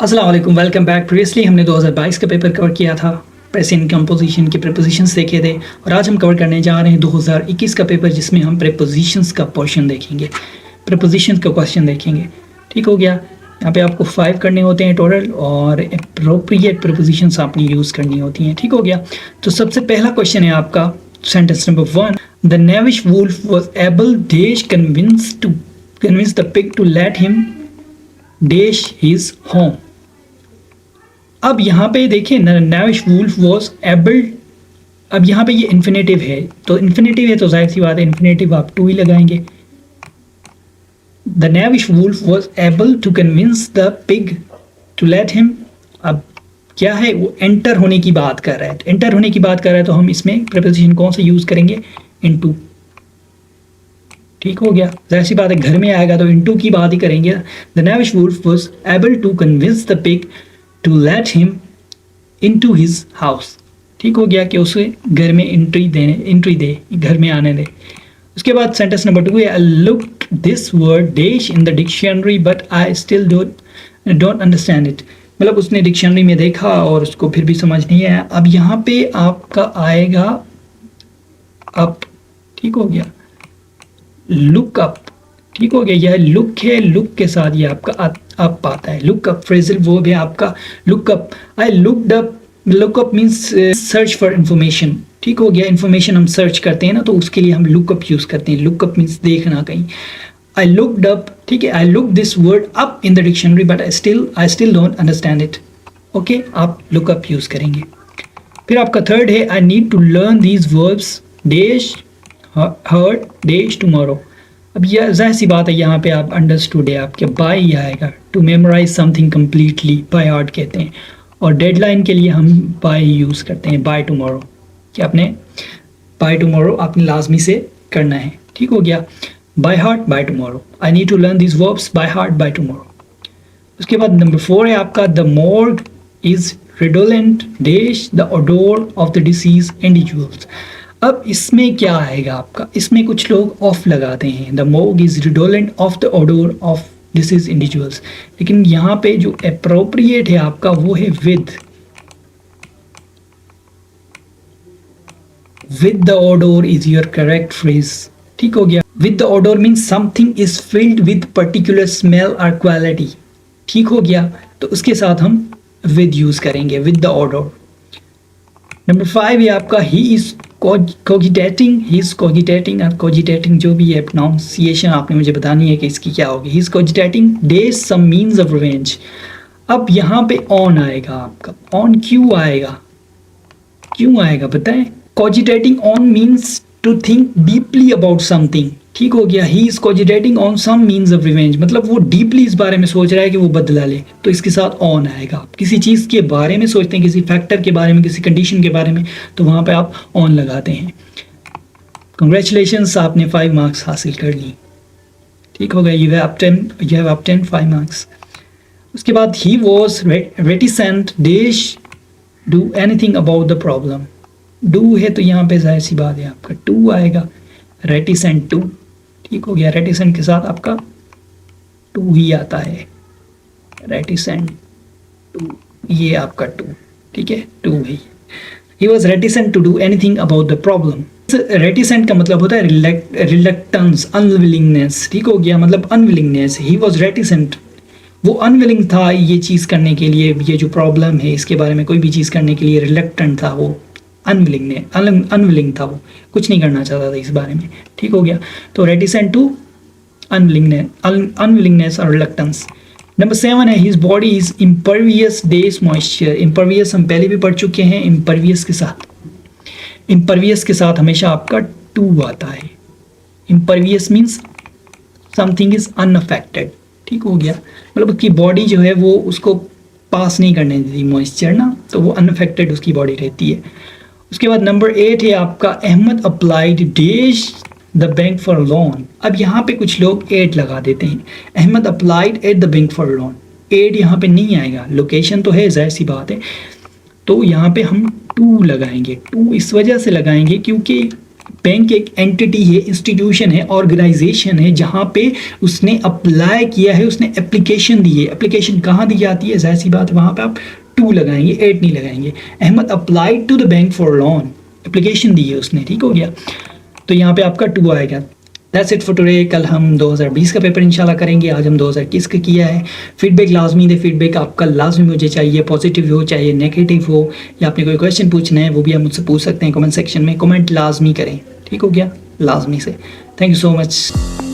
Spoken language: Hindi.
अस्सलाम वालेकुम, वेलकम बैक। प्रीवियसली हमने 2022 का पेपर कवर किया था, प्रेजेंट कंपोजिशन के प्रीपोजिशंस देखे थे और आज हम कवर करने जा रहे हैं 2021 का पेपर जिसमें हम प्रीपोजिशंस का पोर्शन देखेंगे, प्रीपोजिशंस का क्वेश्चन देखेंगे। ठीक हो गया। यहाँ पे आपको 5 करने होते हैं टोटल और अप्रोप्रिएट प्रीपोजिशंस आपने यूज़ करनी होती हैं। ठीक हो गया। तो सबसे पहला क्वेश्चन है आपका sentence number 1, the knavish wolf was able dash convince the pig to let him dash his home. अब यहाँ पे देखिए नेविश वुल्फ वॉज एबल, अब यहाँ पे ये इन्फिनेटिव है, तो इन्फिनेटिव है तो जाहिर सी बात है इन्फिनेटिव आप टू ही लगाएंगे। The knavish wolf was able to convince the pig to let him. अब क्या है, वो एंटर होने की बात कर रहा है, एंटर होने की बात कर रहा है तो हम इसमें प्रीपोजिशन कौन सा यूज करेंगे, इनटू। ठीक हो गया, जाहिर सी बात है घर में आएगा तो इनटू की बात ही करेंगे। The knavish wolf was able to convince the pig to let him into his house. ठीक हो गया कि उसे घर में एंट्री दे, घर में आने दे। उसके बाद सेंटेंस नंबर 2 है, I looked this word dash in the dictionary but I still don't understand it. मतलब उसने डिक्शनरी में देखा और उसको फिर भी समझ नहीं आया। अब यहाँ पे आपका आएगा अप। ठीक हो गया, लुक अप। ठीक हो गया, यह लुक है, लुक के साथ ये आपका अप आता है। लुक अप फ्रेजल वर्ब है आपका look up. I looked up, look up means search for information. ठीक हो गया, इंफॉर्मेशन हम सर्च करते हैं ना, तो उसके लिए हम लुक अप यूज करते हैं। लुक अप मीन्स देखना कहीं। आई लुक्ड अप, ठीक है, I look this word up in the dictionary but I still don't understand it. Okay, आप लुक अप यूज करेंगे। फिर आपका थर्ड है, I need to learn these verbs dash heard dash tomorrow. अब यह जाहिर सी बात है यहाँ पे आप अंडरस्टूड है, आपके बाय ही आएगा। To memorize something completely by heart कहते हैं, और डेडलाइन के लिए हम बाय यूज़ करते हैं, बाय टुमारो, कि आपने बाय टुमारो आपने लाजमी से करना है। ठीक हो गया, by heart by tomorrow. I need to learn this verbs by heart by tomorrow. उसके बाद नंबर 4 है आपका, the morgue is redolent dash the odour of the deceased individuals. अब इसमें क्या आएगा आपका, इसमें कुछ लोग ऑफ लगाते हैं, the morgue is redolent of the odour of disease individuals, लेकिन यहाँ पे जो अप्रोप्रिएट है आपका वो है with the odour is your correct phrase. ठीक हो गया, with the odour means something is filled with particular smell और क्वालिटी। ठीक हो गया, तो उसके साथ हम विद यूज करेंगे, विद द ओडोर। नंबर 5 है आपका, ही इज cogitating और cogitating जो भी है प्रोनाउंसिएशन आपने मुझे बतानी है कि इसकी क्या होगी। ही is cogitating days some means of revenge। अब यहाँ पे ऑन आएगा आपका, ऑन क्यों आएगा बताएं। cogitating on means to think deeply about something। ठीक हो गया, ही is cogitating on some means of revenge, मतलब वो डीपली इस बारे में सोच रहा है कि वो बदला ले, तो इसके साथ ऑन आएगा। आप किसी चीज़ के बारे में सोचते हैं, किसी फैक्टर के बारे में, किसी कंडीशन के बारे में, तो वहाँ पे आप ऑन लगाते हैं। कंग्रेचुलेशंस, आपने 5 मार्क्स हासिल कर ली। ठीक हो गया, यू हैव obtained 5 मार्क्स। उसके बाद he was reticent dash do anything about the problem. Do है तो यहाँ पे जाहिर सी बात है आपका टू आएगा, रेटिसेंट टू। ठीक हो गया, रेटिसेंट के साथ आपका टू ही आता है, रेटिसेंट टू, ये आपका टू। ठीक है, टू ही। He was reticent to do anything about the problem. Reticent का मतलब होता है रिलक्टेंस, अनविलिंगनेस। ठीक हो गया, मतलब अनविलिंगनेस। ही वॉज रेटिसेंट, वो अनविलिंग था ये चीज़ करने के लिए, ये जो प्रॉब्लम है इसके बारे में कोई भी चीज़ करने के लिए रिलक्टेंट था, वो अनविलिंग था, वो कुछ नहीं करना चाहता था इस बारे में। ठीक हो गया, तो रेटिसेंट टू अनविलिंगनेस और रिलक्टेंस। नंबर 7 है, his body is impervious days moisture. Impervious हम पहले भी पढ़ चुके हैं। इम्परवियस के साथ हमेशा आपका टू आता है। Impervious means something is unaffected. ठीक हो गया, मतलब उसकी बॉडी जो है वो उसको पास नहीं करने देती मॉइस्चर ना, तो वो अनअफेक्टेड उसकी बॉडी रहती है। उसके बाद नंबर 8 है आपका, Ahmed applied dash the bank for loan. अब यहाँ पे कुछ लोग एट लगा देते हैं, Ahmed applied at the bank for loan. At यहाँ पे नहीं आएगा, लोकेशन तो है, जाहिर सी बात है, तो यहाँ पे हम टू लगाएंगे। टू इस वजह से लगाएंगे क्योंकि बैंक एक एंटिटी है, इंस्टीट्यूशन है, ऑर्गेनाइजेशन है, जहाँ पे उसने अप्लाई किया है, उसने एप्लीकेशन दी है। एप्लीकेशन कहाँ दी जाती है? जाहिर सी बात, वहाँ पे आप टू लगाएंगे, एट नहीं लगाएंगे। Ahmad applied to the bank for loan, application दी है उसने, ठीक हो गया, तो यहाँ पे आपका टू आएगा। That's it for today. कल हम 2020 का पेपर इंशाल्लाह करेंगे, आज हम 2021 का किया है। फीडबैक लाजमी दे, फीडबैक आपका लाजमी मुझे चाहिए, पॉजिटिव हो चाहे नेगेटिव हो, या आपने कोई क्वेश्चन पूछना है वो भी आप मुझसे पूछ सकते हैं कमेंट सेक्शन में। कमेंट लाजमी करें, ठीक हो गया, लाजमी से। Thank you so much.